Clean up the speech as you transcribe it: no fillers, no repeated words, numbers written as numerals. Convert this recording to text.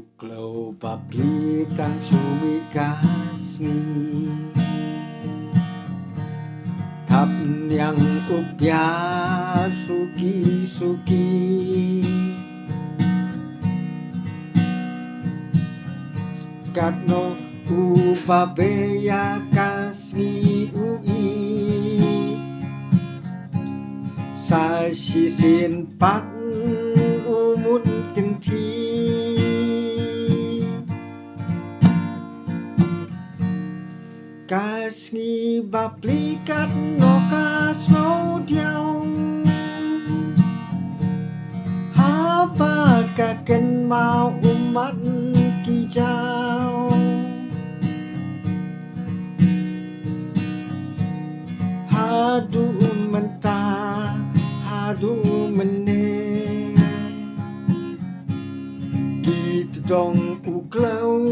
Uklau papli tang sumi kasni Thap yang upya suki Katno upabeya kasni ui Sa sisin pat umut kenti Kasni baplikat no kasno diao Hapa kaken mau umat kijau Hadu mentah hadu meneh Gitu dong uklau